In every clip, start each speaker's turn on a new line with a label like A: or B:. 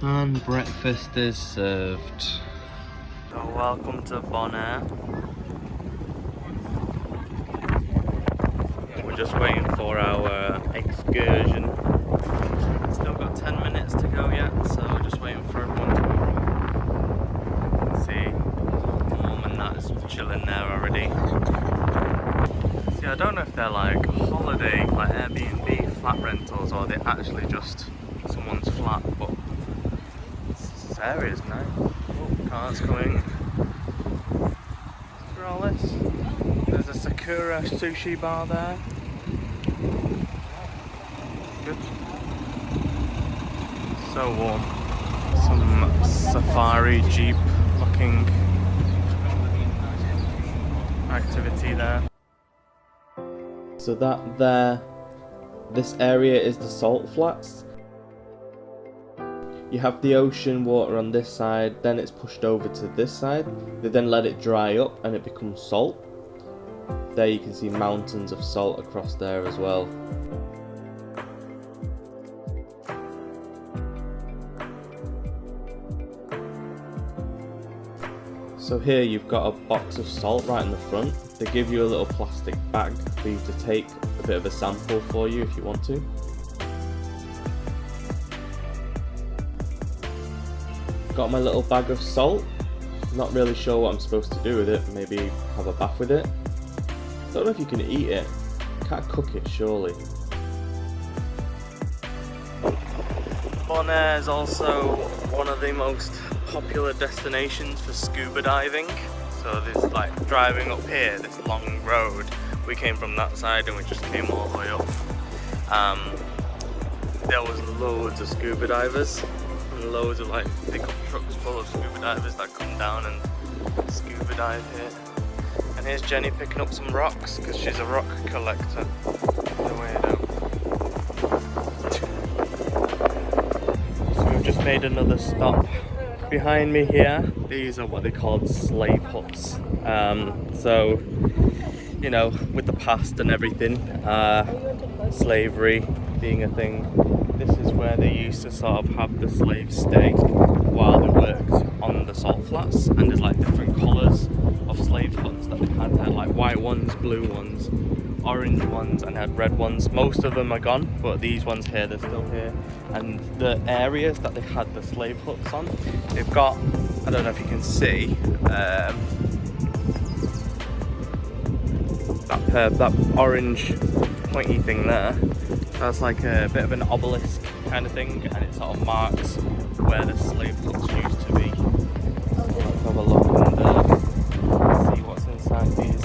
A: And breakfast is served. So welcome to Bonaire. We're just waiting for our excursion. Still got 10 minutes to go yet, so we're just waiting for everyone to see. Mum and that is chilling there already. See, I don't know if they're like holiday, like Airbnb flat rentals, or they're actually just someone's flat, but this area is nice. Oh, cars coming. Look at all this. There's a Sakura sushi bar there. Good. So warm. Some safari jeep looking activity there. So that there, this area is the salt flats. You have the ocean water on this side, then it's pushed over to this side. They then let it dry up and it becomes salt. There you can see mountains of salt across there as well. So here you've got a box of salt right in the front. They give you a little plastic bag for you to take a bit of a sample for you if you want to. Got my little bag of salt. Not really sure what I'm supposed to do with it. Maybe have a bath with it. Don't know if you can eat it. Can't cook it surely. Bonaire is also one of the most popular destinations for scuba diving. So there's like driving up here, this long road. We came from that side and we just came all the way up. There was loads of scuba divers and loads of like pickup trucks full of scuba divers that come down and scuba dive here. And here's Jenny picking up some rocks because she's a rock collector. No weirdo. So we've just made another stop. Behind me here, these are what they called slave huts. So, you know, with the past and everything, slavery being a thing, this is where they used to sort of have the slaves stay while they worked on the salt flats. And there's like different colours of slave huts that they had. They had like white ones, blue ones, orange ones, and had red ones. Most of them are gone, but these ones here, they're still here. And the areas that they had the slave huts on, they've got, I don't know if you can see, that orange pointy thing there. That's like a bit of an obelisk kind of thing, and it sort of marks where the slave huts used to be. So let's have a look and see what's inside these.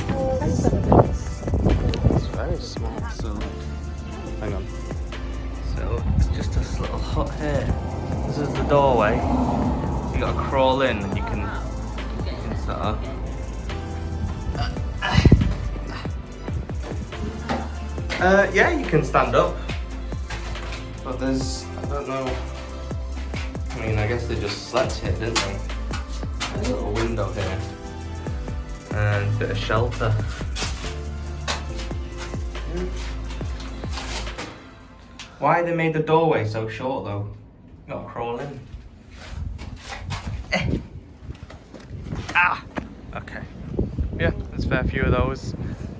A: It's very small, so hang on. So it's just this little hut here. This is the doorway. You gotta crawl in and you can sort of. Yeah, you can stand up. But there's, I don't know. I mean, I guess they just slept here, didn't they? There's a little window here. And a bit of shelter. Why they made the doorway so short though? You gotta crawl in. Ah! Okay. Yeah, there's a fair few of those.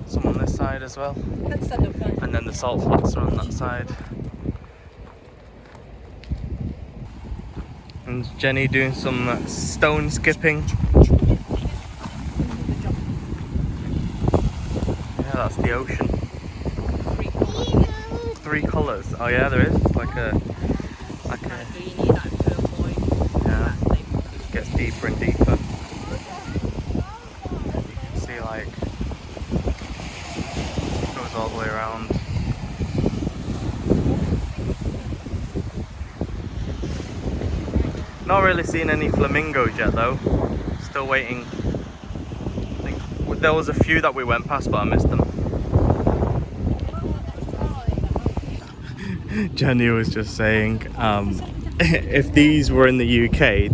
A: Some on this side as well. And then the salt flats are on that side. And Jenny doing some stone skipping. Yeah, that's the ocean. 3 colours. Oh yeah, there is. It's like a yeah. It gets deeper and deeper. You can see like it goes all the way around. Not really seen any flamingos yet though. Still waiting. I think there was a few that we went past, but I missed them. Jenny was just saying, if these were in the UK,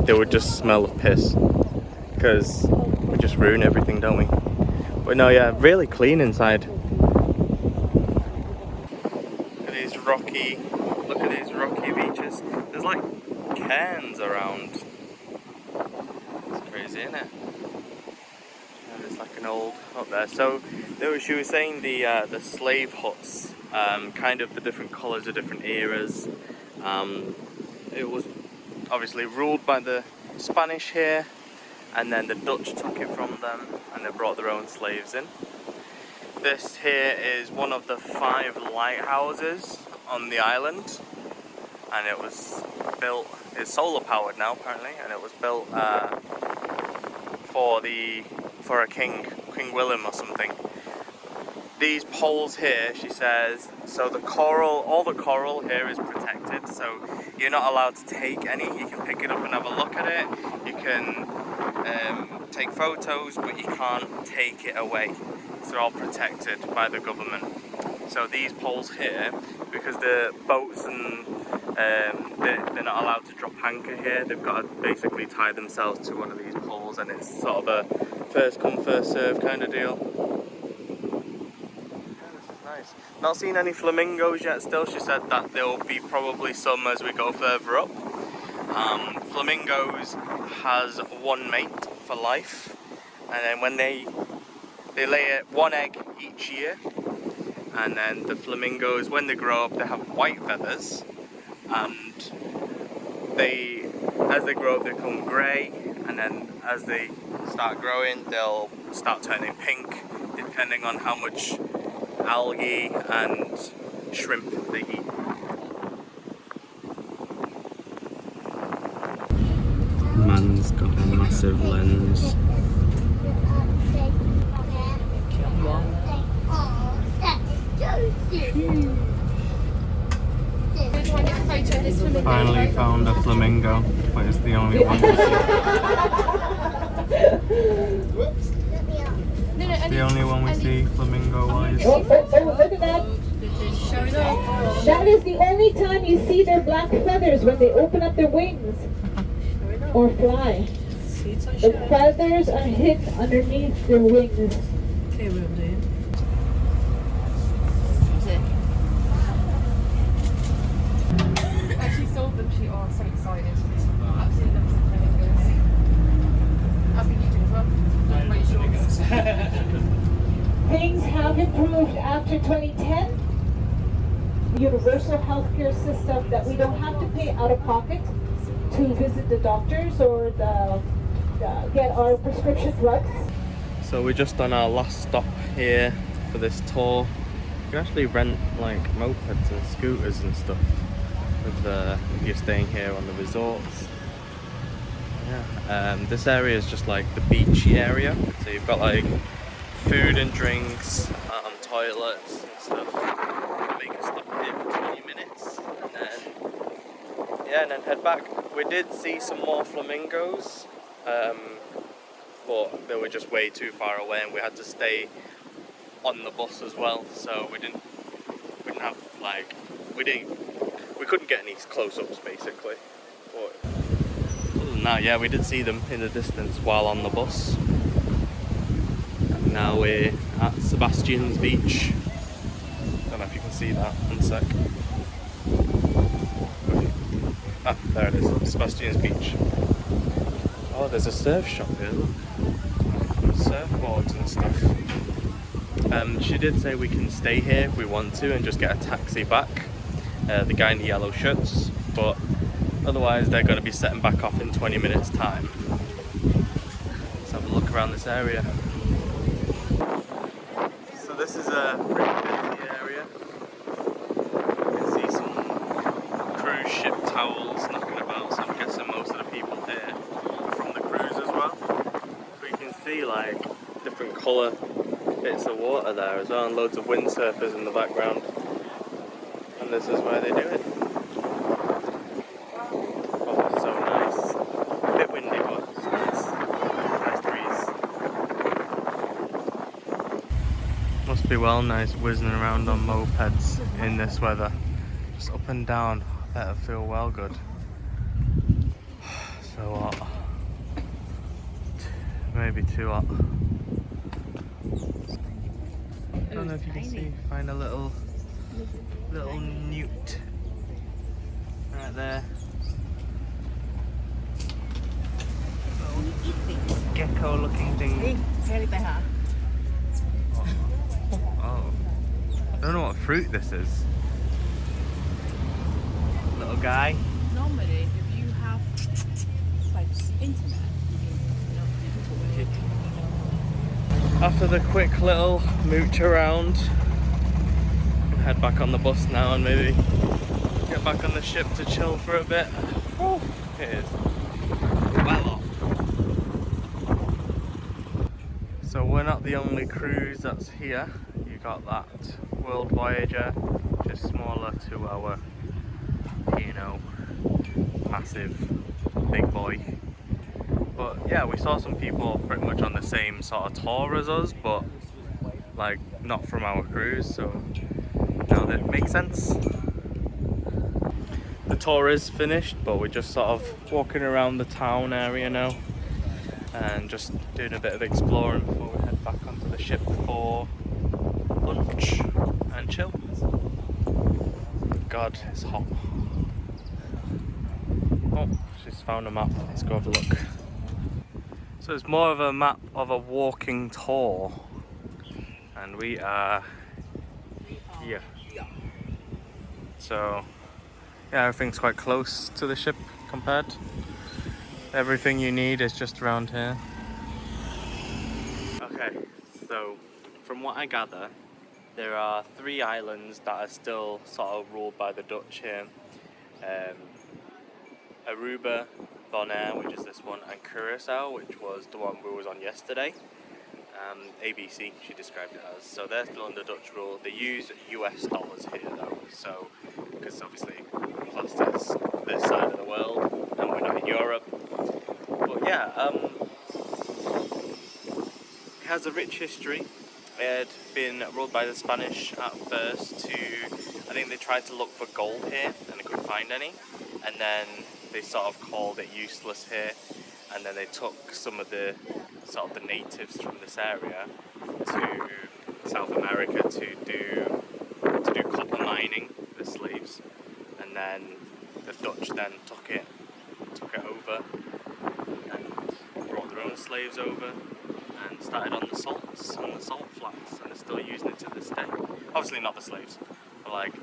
A: they would just smell of piss. Because we just ruin everything, don't we? But no, yeah, really clean inside. Look at these rocky beaches. There's like cairns around. It's crazy, isn't it? And there's like an old up there. So she was saying the slave huts, kind of the different colours of different eras. It was obviously ruled by the Spanish here, and then the Dutch took it from them and they brought their own slaves in. This here is one of the 5 lighthouses on the island, and it was built, it's solar powered now apparently, and it was built for a king, King William or something. These poles here, she says, so the coral, all the coral here is protected, so you're not allowed to take any. You can pick it up and have a look at it, you can take photos, but you can't take it away. They're all protected by the government. So these poles here, because the boats and they're not allowed to drop anchor here, they've got to basically tie themselves to one of these poles, and it's sort of a first come first serve kind of deal. Nice. Not seen any flamingos yet still. She said that there will be probably some as we go further up. Flamingos has 1 mate for life, and then when they lay 1 egg each year, and then the flamingos, when they grow up, they have white feathers, and as they grow up they become grey, and then as they start growing they'll start turning pink depending on how much algae and shrimp they eat. Man's got a massive lens. Finally found a flamingo, but it's the only one we see. It's the only one we see flamingo-wise.
B: Oh, look at that. That is the only time you see their black feathers, when they open up their wings or fly. The feathers are hidden underneath their wings.
C: Okay, we'll do.
D: She sold them, she oh, so excited. Absolutely loves the flamingos. I think you do as well. Great shorts.
B: Things have improved after 2010. Universal healthcare system that we don't have to pay out of pocket to visit the doctors or get our prescription drugs.
A: So we're just on our last stop here for this tour. You can actually rent like mopeds and scooters and stuff if you're staying here on the resorts. Yeah. This area is just like the beachy area, so you've got like food and drinks, toilets and stuff. Make a stop here for 20 minutes and then head back. We did see some more flamingos, but they were just way too far away, and we had to stay on the bus as well. So we couldn't get any close-ups basically. But other than that, yeah, we did see them in the distance while on the bus. And now we're at Sebastian's Beach. Don't know if you can see that. One sec. Ah, there it is. Sebastian's Beach. Oh, there's a surf shop here. Look, surfboards and stuff. She did say we can stay here if we want to and just get a taxi back. The guy in the yellow shirts, but otherwise they're going to be setting back off in 20 minutes time. Let's have a look around this area. So this is a pretty busy area. You can see some cruise ship towels knocking about, so I'm guessing most of the people here are from the cruise as well. But you can see like different colour bits of water there as well, and loads of windsurfers in the background. And this is where they do it. Oh, so nice. A bit windy, but it's nice. Nice breeze. Must be well nice whizzing around on mopeds in this weather. Just up and down. That'll feel well good. So hot. Maybe too hot. I don't know if you can see. Find a little newt right there. looking thing. Oh. I don't know what fruit this is. Little guy.
D: Normally, if you have like internet, you can
A: After the quick little mooch around, head back on the bus now and maybe get back on the ship to chill for a bit. Oh, it is well off. So we're not the only cruise that's here. You got that World Voyager, just smaller to our, you know, massive big boy. But yeah, we saw some people pretty much on the same sort of tour as us, but like not from our cruise, so now that makes sense. The tour is finished, but we're just sort of walking around the town area now and just doing a bit of exploring before we head back onto the ship for lunch and chill. God, it's hot. Oh, she's found a map. Let's go have a look. So it's more of a map of a walking tour, and we are here. So yeah, everything's quite close to the ship compared. Everything you need is just around here. Okay, so from what I gather, there are 3 islands that are still sort of ruled by the Dutch here. Aruba, Bonaire, which is this one, and Curacao, which was the one we was on yesterday. ABC, she described it as. So they're still under Dutch rule. They use US dollars here though, so because obviously plus is this side of the world and we're not in Europe. But yeah, it has a rich history. It had been ruled by the Spanish at first to, I think they tried to look for gold here and they couldn't find any, and then they sort of called it useless here, and then they took some of the sort of the natives from this area to South America to do copper mining, the slaves, and then the Dutch then took it over and brought their own slaves over and started on the salts and the salt flats, and they're still using it to this day. Obviously not the slaves, but like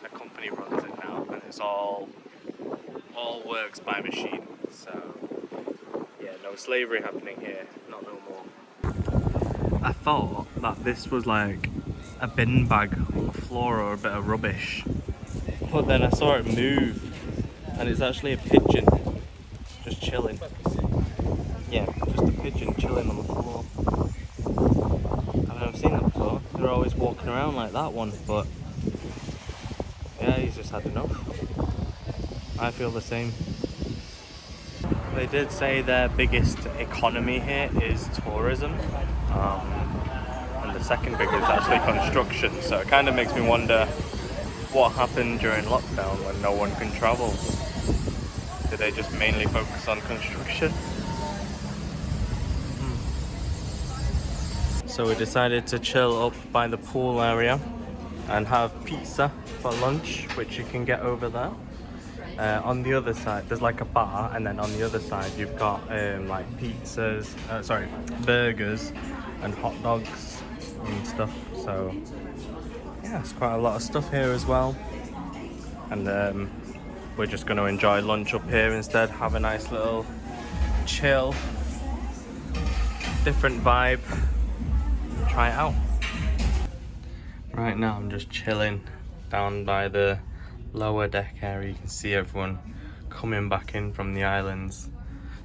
A: the company runs it now, and it's all works by machine. So yeah, no slavery happening here, not no more. I thought that this was like a bin bag on the floor or a bit of rubbish, but then I saw it move and it's actually a pigeon just chilling. Yeah, just a pigeon chilling on the floor. I've never seen that before. They're always walking around like that one, but yeah, he's just had enough. I feel the same. They did say their biggest economy here is tourism, and the second biggest is actually construction. So it kind of makes me wonder what happened during lockdown when no one can travel. Did they just mainly focus on construction? So we decided to chill up by the pool area and have pizza for lunch, which you can get over there. On the other side, there's like a bar, and then on the other side you've got like pizzas, burgers and hot dogs and stuff. So yeah, it's quite a lot of stuff here as well. And we're just going to enjoy lunch up here instead, have a nice little chill, different vibe, try it out. Right now I'm just chilling down by the lower deck area. You can see everyone coming back in from the islands.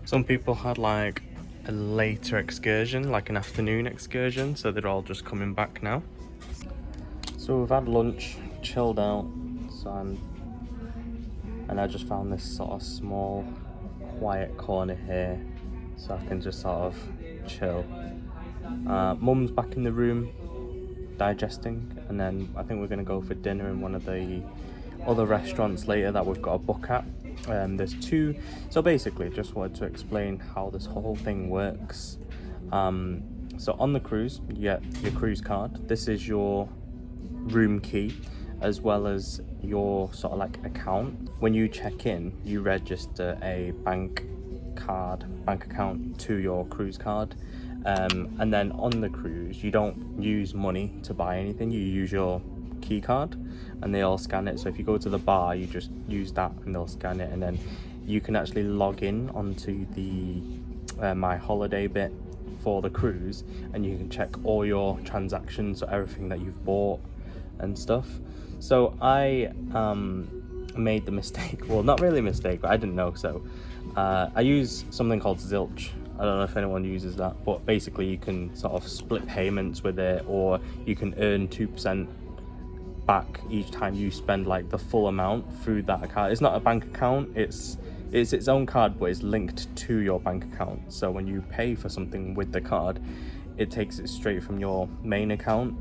A: Some people had like a later excursion, like an afternoon excursion, so they're all just coming back now. So we've had lunch, chilled out, and I just found this sort of small quiet corner here so I can just sort of chill. Mum's back in the room digesting, and then I think we're going to go for dinner in one of the other restaurants later that we've got a book at. There's 2, so basically just wanted to explain how this whole thing works. So on the cruise you get your cruise card. This is your room key as well as your sort of like account. When you check in, you register a bank bank account to your cruise card. And then on the cruise, you don't use money to buy anything, you use your key card and they all scan it. So if you go to the bar, you just use that and they'll scan it, and then you can actually log in onto the my holiday bit for the cruise, and you can check all your transactions, so everything that you've bought and stuff. So I made the mistake, well, not really a mistake, but I didn't know. So I use something called Zilch. I don't know if anyone uses that, but basically you can sort of split payments with it, or you can earn 2% back each time you spend like the full amount through that account. It's not a bank account, it's its own card, but it's linked to your bank account. So when you pay for something with the card, it takes it straight from your main account,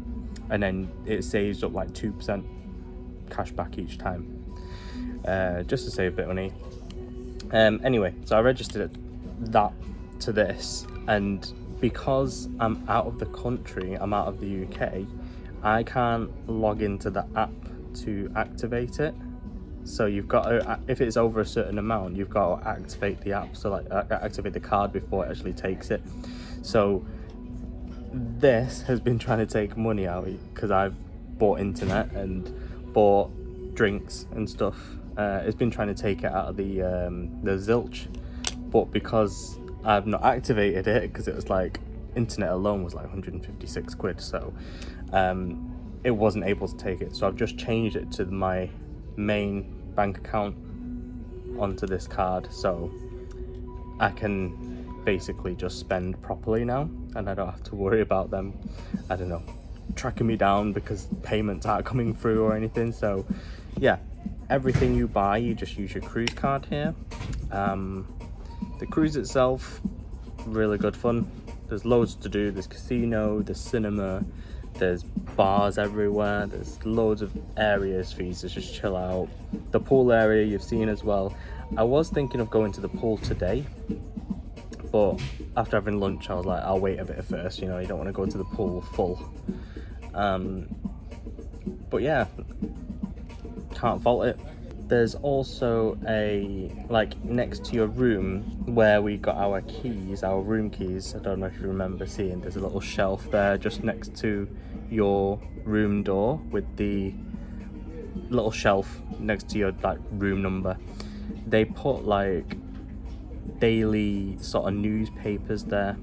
A: and then it saves up like 2% cash back each time, just to save a bit of money. Anyway, so I registered that to this, and because I'm out of the country, I'm out of the UK, I can't log into the app to activate it. So you've got to, if it's over a certain amount, you've got to activate the app, so like activate the card before it actually takes it. So this has been trying to take money out, because I've bought internet and bought drinks and stuff. It's been trying to take it out of the Zilch, but because I've not activated it, because it was like internet alone was like 156 quid, so it wasn't able to take it. So I've just changed it to my main bank account onto this card, so I can basically just spend properly now, and I don't have to worry about them, I don't know, tracking me down because payments aren't coming through or anything. So yeah, everything you buy, you just use your cruise card here. The cruise itself, really good fun. There's loads to do. There's casino, there's cinema, there's bars everywhere, there's loads of areas for you to just chill out. The pool area you've seen as well. I was thinking of going to the pool today, but after having lunch I was like, I'll wait a bit first, you know, you don't want to go to the pool full. But yeah, can't fault it. There's also a, like, next to your room where we got our keys, our room keys, I don't know if you remember seeing, there's a little shelf there just next to your room door with the little shelf next to your like room number. They put like daily sort of newspapers there,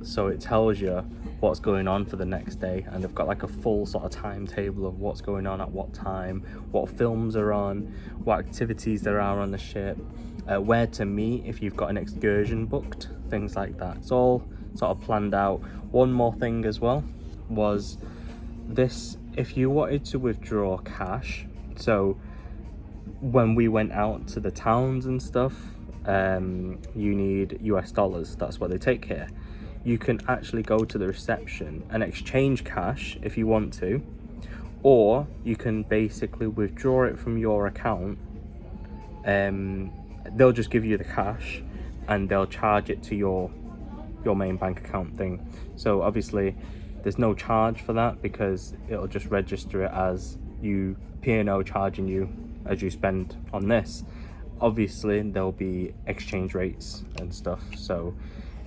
A: so it tells you what's going on for the next day, and they've got like a full sort of timetable of what's going on at what time, what films are on, what activities there are on the ship, where to meet if you've got an excursion booked, things like that. It's all sort of planned out. One more thing as well was this, if you wanted to withdraw cash, so when we went out to the towns and stuff, you need US dollars, that's what they take here. You can actually go to the reception and exchange cash if you want to, or you can basically withdraw it from your account. They'll just give you the cash and they'll charge it to your main bank account thing. So obviously there's no charge for that, because it'll just register it as you P&O charging you as you spend on this. Obviously there'll be exchange rates and stuff, so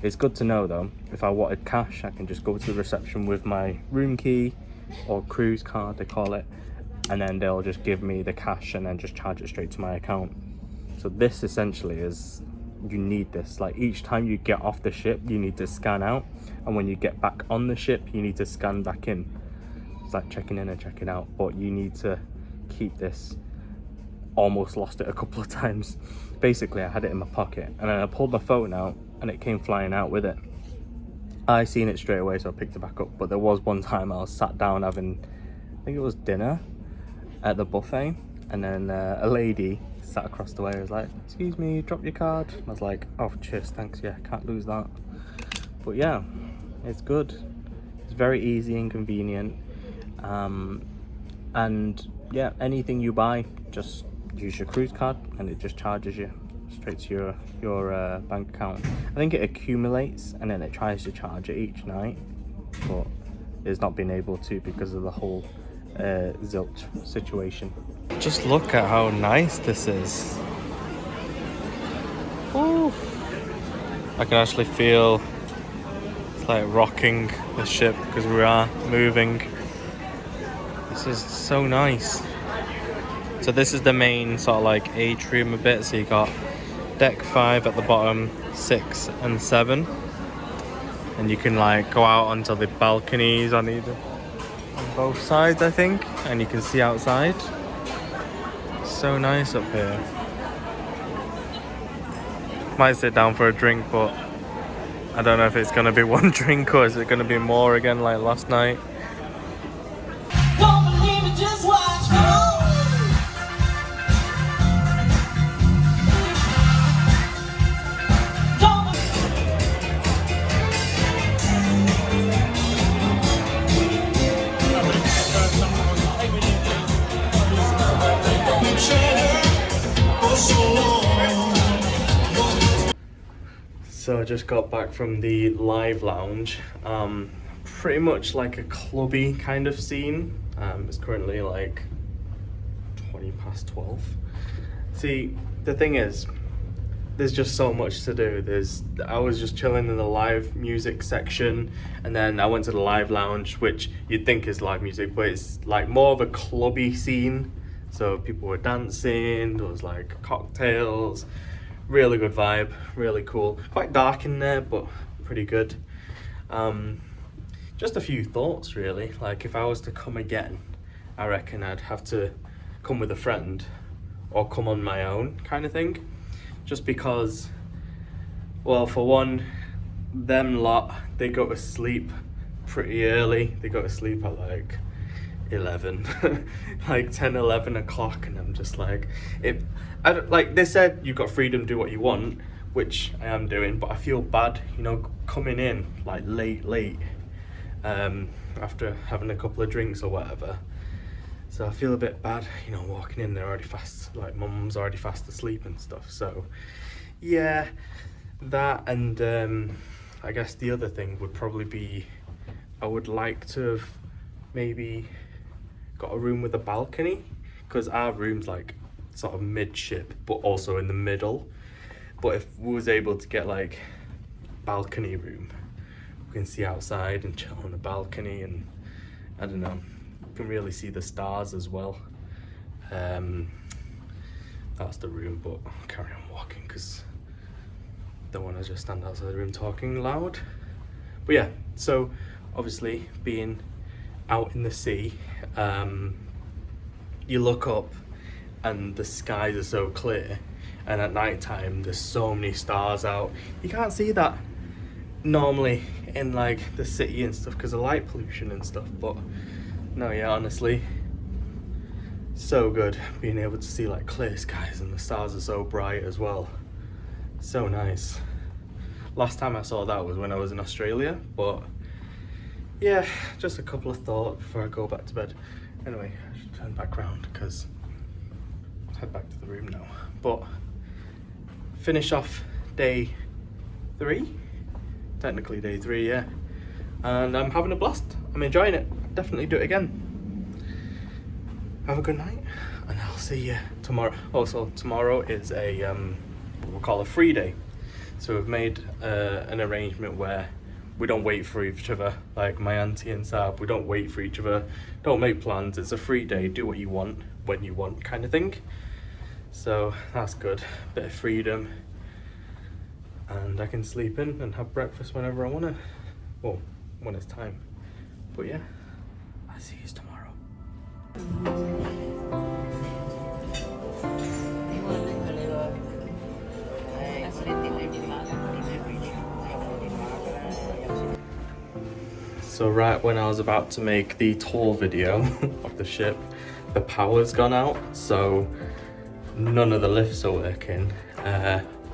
A: it's good to know though. If I wanted cash, I can just go to the reception with my room key or cruise card they call it, and then they'll just give me the cash and then just charge it straight to my account. So this essentially is, you need this, like each time you get off the ship you need to scan out, and when you get back on the ship you need to scan back in. It's like checking in and checking out, but you need to keep this. Almost lost it a couple of times. Basically I had it in my pocket and then I pulled my phone out and it came flying out with it. I seen it straight away, so I picked it back up. But there was one time I was sat down having, I think it was dinner at the buffet, and then a lady sat across the way and was like, excuse me, drop your card. And I was like, oh cheers, thanks, yeah, can't lose that. But yeah, it's good, it's very easy and convenient. And yeah, anything you buy, just use your cruise card and it just charges you straight to your bank account. I think it accumulates and then it tries to charge it each night, but it's not been able to because of the whole Zilch situation. Just look at how nice this is. Ooh, I can actually feel it's like rocking the ship because we are moving. This is so nice. So this is the main sort of like atrium a bit. So you got deck 5 at the bottom, 6 and 7. And you can like go out onto the balconies on both sides, I think. And you can see outside. So nice up here. Might sit down for a drink, but I don't know if it's gonna be one drink or is it gonna be more again like last night.
C: Don't believe it, just watch. Come on.
A: So I just got back from the live lounge. Pretty much like a clubby kind of scene. It's currently like 20 past 12. See, the thing is, there's just so much to do. I was just chilling in the live music section, and then I went to the live lounge, which you'd think is live music, but it's like more of a clubby scene. So people were dancing, there was like cocktails, really good vibe, really cool. Quite dark in there, but pretty good. Just a few thoughts really. Like if I was to come again, I reckon I'd have to come with a friend or come on my own kind of thing. Just because, well, for one, them lot, they go to sleep pretty early. They go to sleep at like 11, like 10, 11 o'clock, and I'm just like, like they said, you've got freedom to do what you want, which I am doing, but I feel bad, you know, coming in like late, after having a couple of drinks or whatever. So I feel a bit bad, you know, walking in, they're already fast, like mum's already fast asleep and stuff. So yeah, that, and I guess the other thing would probably be, I would like to have maybe got a room with a balcony, because our room's like sort of midship but also in the middle. But if we was able to get like balcony room, we can see outside and chill on the balcony, and I don't know, you can really see the stars as well. That's the room, but I'll carry on walking because I don't want to just stand outside the room talking loud. But yeah, so obviously being out in the sea, you look up and the skies are so clear, and at night time there's so many stars out. You can't see that normally in like the city and stuff because of light pollution and stuff, but no, yeah, honestly, so good being able to see like clear skies and the stars are so bright as well. So nice. Last time I saw that was when I was in Australia, but yeah, just a couple of thoughts before I go back to bed. Anyway, I should turn back round because I'll head back to the room now. But finish off day 3, technically day 3, yeah. And I'm having a blast. I'm enjoying it. I'll definitely do it again. Have a good night, and I'll see you tomorrow. Also, tomorrow is a what we'll call a free day. So we've made an arrangement where we don't wait for each other, like my auntie and Saab, we don't wait for each other, don't make plans. It's a free day, do what you want, when you want kind of thing. So that's good, bit of freedom. And I can sleep in and have breakfast whenever I want to. Well, when it's time. But yeah, I'll see you tomorrow. So right when I was about to make the tour video of the ship, the power's gone out, so none of the lifts are working.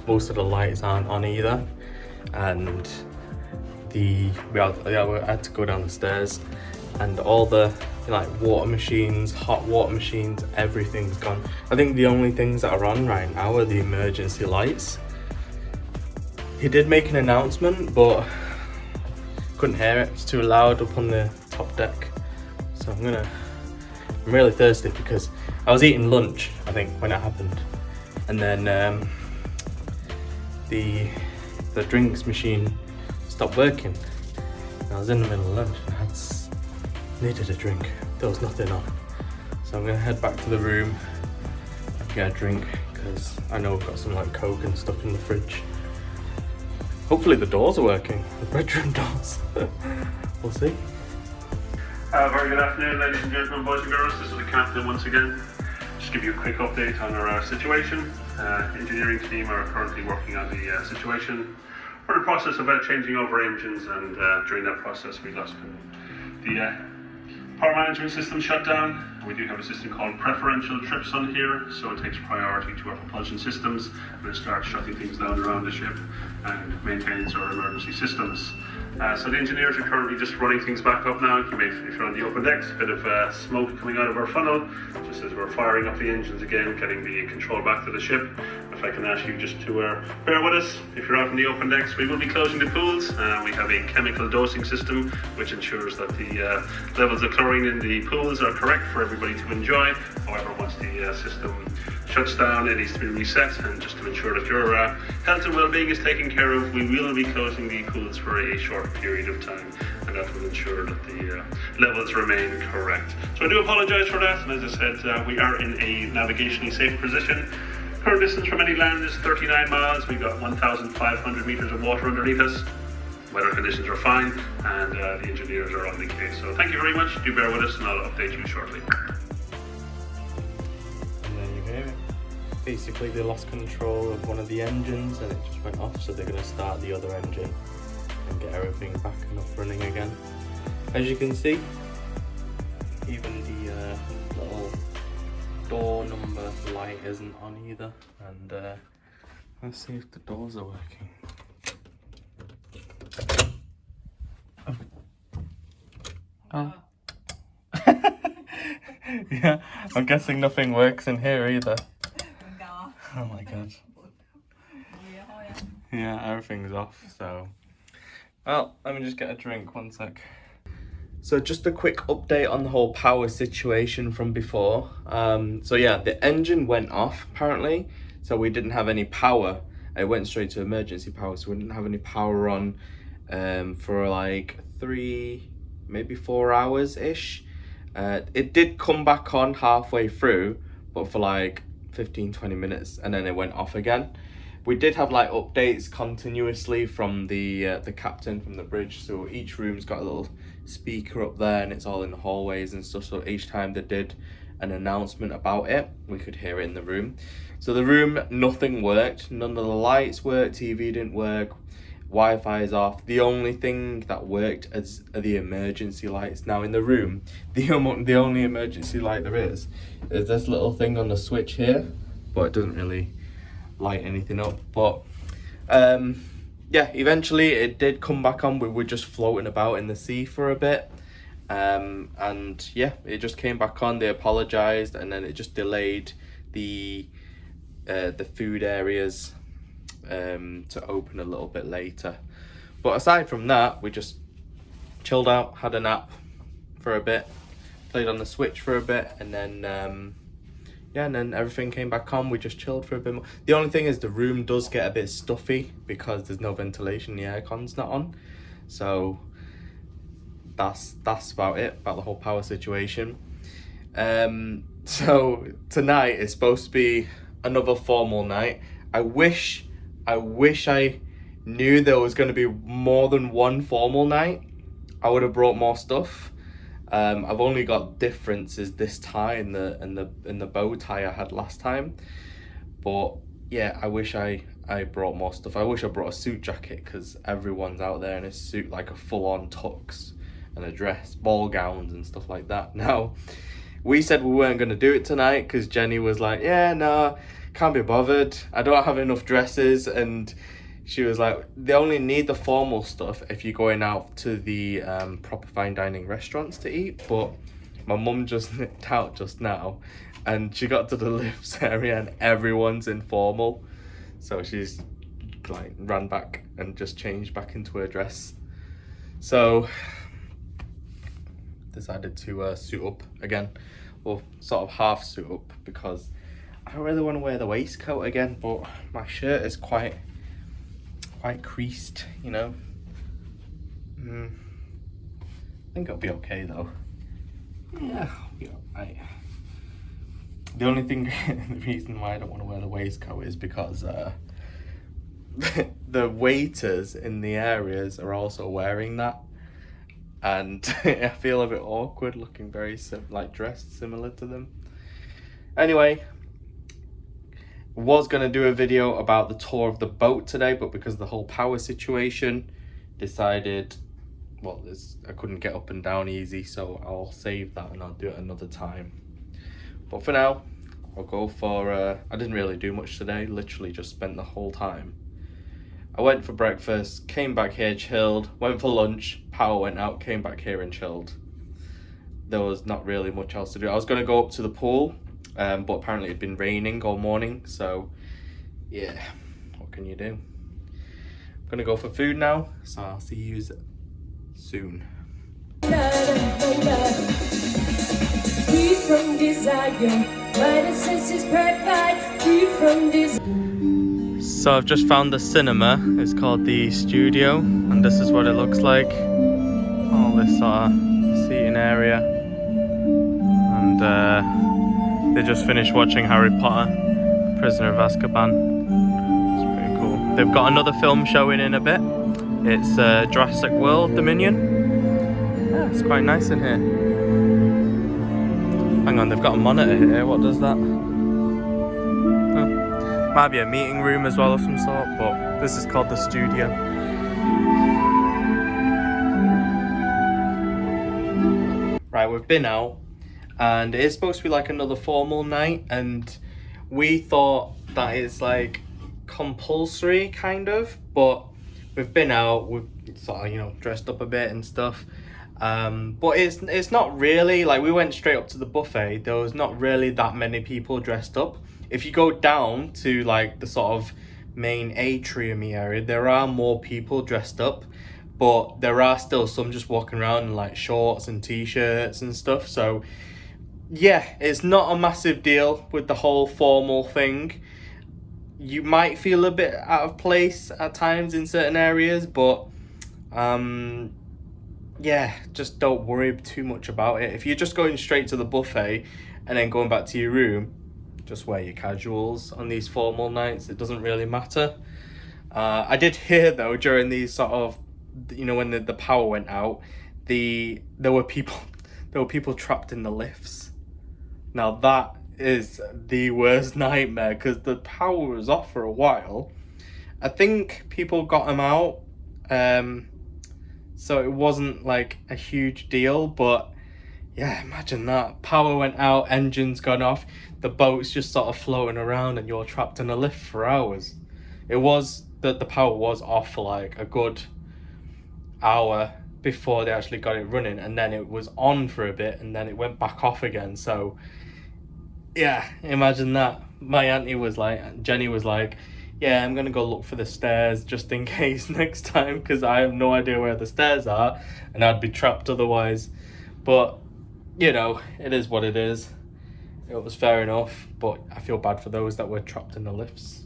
A: Most of the lights aren't on either, and we had to go down the stairs, and all the like water machines, hot water machines, everything's gone. I think the only things that are on right now are the emergency lights. He did make an announcement, but couldn't hear it, it's too loud up on the top deck. So I'm really thirsty because I was eating lunch, I think, when it happened. And then the the drinks machine stopped working. I was in the middle of lunch and needed a drink. There was nothing on. So I'm gonna head back to the room and get a drink because I know we've got some like Coke and stuff in the fridge. Hopefully the doors are working, the bedroom doors. We'll see.
E: Very good afternoon, ladies and gentlemen, boys and girls. This is the captain once again. Just give you a quick update on our situation. Engineering team are currently working on the situation. We're in the process of changing over engines, and during that process we lost the power management system shut down. We do have a system called preferential trips on here, so it takes priority to our propulsion systems and it starts shutting things down around the ship and maintains our emergency systems. So the engineers are currently just running things back up now. You may, if you're on the open decks, a bit of smoke coming out of our funnel, just as we're firing up the engines again, getting the control back to the ship. If I can ask you just to bear with us, if you're out on the open decks, we will be closing the pools. We have a chemical dosing system which ensures that the levels of chlorine in the pools are correct for everybody to enjoy. However, once the system shuts down, it needs to be reset, and just to ensure that your health and well-being is taken care of, we will be closing the pools for a short period of time, and that will ensure that the levels remain correct. So I do apologise for that, and as I said, we are in a navigationally safe position. Current distance from any land is 39 miles. We've got 1,500 metres of water underneath us. Weather conditions are fine, and the engineers are on the case. So thank you very much. Do bear with us, and I'll update you shortly.
A: And there you hear it. Basically, they lost control of one of the engines and it just went off, so they're going to start the other engine and get everything back and up running again. As you can see, even the little door number light isn't on either, and let's see if the doors are working. Oh. Yeah, I'm guessing nothing works in here either. Oh my god. Yeah, everything's off, so. Well, let me just get a drink, one sec. So just a quick update on the whole power situation from before. So yeah, the engine went off apparently, so we didn't have any power. It went straight to emergency power, so we didn't have any power on for like 3, maybe 4 hours ish. It did come back on halfway through, but for like 15-20 minutes, and then it went off again. We did have like updates continuously from the captain from the bridge, so each room's got a little speaker up there and it's all in the hallways and stuff, so each time they did an announcement about it, we could hear it in the room. So the room, nothing worked, none of the lights worked, TV didn't work, Wi-Fi is off. The only thing that worked is the emergency lights. Now in the room, the only emergency light there is this little thing on the switch here, but it doesn't really light anything up. But yeah, eventually it did come back on. We were just floating about in the sea for a bit, and yeah, it just came back on. They apologized, and then it just delayed the food areas to open a little bit later. But aside from that, we just chilled out, had a nap for a bit, played on the Switch for a bit, and then yeah, and then everything came back on. We just chilled for a bit more. The only thing is the room does get a bit stuffy because there's no ventilation, the aircon's not on. So that's about it, about the whole power situation. So tonight is supposed to be another formal night. I wish I knew there was going to be more than one formal night. I would have brought more stuff. I've only got differences this tie and the bow tie I had last time. But yeah, I wish I brought more stuff. I wish I brought a suit jacket because everyone's out there in a suit, like a full-on tux and a dress, ball gowns and stuff like that. Now, we said we weren't going to do it tonight because Jenny was like, yeah, no, can't be bothered. I don't have enough dresses. And she was like, they only need the formal stuff if you're going out to the proper fine dining restaurants to eat. But my mum just nipped out just now and she got to the lifts area and everyone's informal. So she's like ran back and just changed back into her dress. So decided to suit up again, or sort of half suit up, because I don't really want to wear the waistcoat again, but my shirt is quite quite creased, you know. I think it'll be okay though. Yeah, I'll be alright. The only thing, the reason why I don't want to wear the waistcoat is because the waiters in the areas are also wearing that, and I feel a bit awkward looking very like dressed similar to them. Anyway, was gonna do a video about the tour of the boat today, but because of the whole power situation, decided, well, I couldn't get up and down easy, so I'll save that and I'll do it another time. But for now, I'll go for, I didn't really do much today, literally just spent the whole time. I went for breakfast, came back here, chilled, went for lunch, power went out, came back here and chilled. There was not really much else to do. I was going to go up to the pool, but apparently it'd been raining all morning, so yeah, what can you do? I'm going to go for food now, so I'll see you soon. Free from desire. So I've just found the cinema. It's called the Studio, and this is what it looks like. All this sort of seating area, and they just finished watching Harry Potter, Prisoner of Azkaban. It's pretty cool. They've got another film showing in a bit. It's Jurassic World Dominion. Yeah, it's quite nice in here. Hang on, they've got a monitor here. What does that? Oh, might be a meeting room as well of some sort, but this is called the Studio. Right, we've been out, and it is supposed to be like another formal night, and we thought that it's like compulsory kind of, but we've been out, we've sort of, you know, dressed up a bit and stuff. But it's not really, like, we went straight up to the buffet. There was not really that many people dressed up. If you go down to like the sort of main atrium area, there are more people dressed up, but there are still some just walking around in like shorts and t-shirts and stuff. So yeah, it's not a massive deal with the whole formal thing. You might feel a bit out of place at times in certain areas, but yeah, just don't worry too much about it. If you're just going straight to the buffet and then going back to your room, just wear your casuals on these formal nights. It doesn't really matter. I did hear though, during these sort of, you know, when the power went out, there were people trapped in the lifts. Now that is the worst nightmare, because the power was off for a while. I think people got them out, so it wasn't like a huge deal, but yeah, imagine that. Power went out, engines gone off, the boat's just sort of floating around and you're trapped in a lift for hours. It was that the power was off for like a good hour before they actually got it running, and then it was on for a bit and then it went back off again. So yeah, imagine that. My auntie was like, Jenny was like, yeah, I'm gonna go look for the stairs just in case next time, because I have no idea where the stairs are and I'd be trapped otherwise. But you know, it is what it is. It was fair enough, but I feel bad for those that were trapped in the lifts.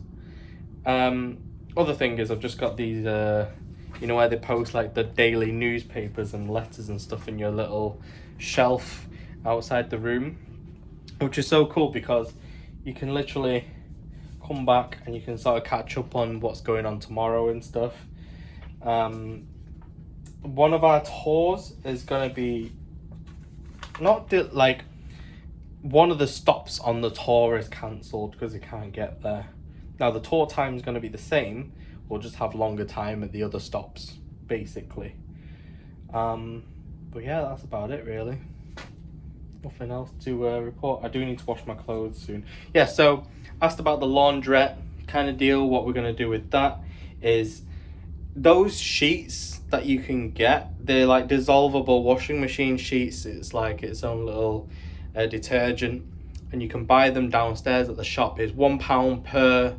A: Other thing is, I've just got these, you know, where they post like the daily newspapers and letters and stuff in your little shelf outside the room, which is so cool because you can literally come back and you can sort of catch up on what's going on tomorrow and stuff. One of our tours is going to be like one of the stops on the tour is cancelled because it can't get there. Now the tour time is going to be the same, we'll just have longer time at the other stops basically. But yeah, that's about it really. Nothing else to report. I do need to wash my clothes soon. Yeah, so asked about the laundrette kind of deal. What we're going to do with that is those sheets that you can get, they're like dissolvable washing machine sheets. It's like its own little detergent, and you can buy them downstairs at the shop. It's £1 per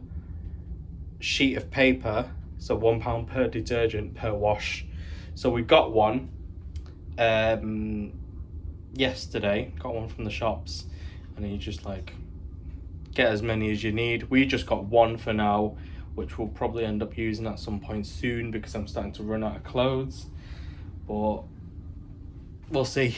A: sheet of paper, so £1 per detergent per wash. So we got one yesterday, got one from the shops, and then you just like get as many as you need. We just got one for now. which we'll probably end up using at some point soon because I'm starting to run out of clothes. But we'll see.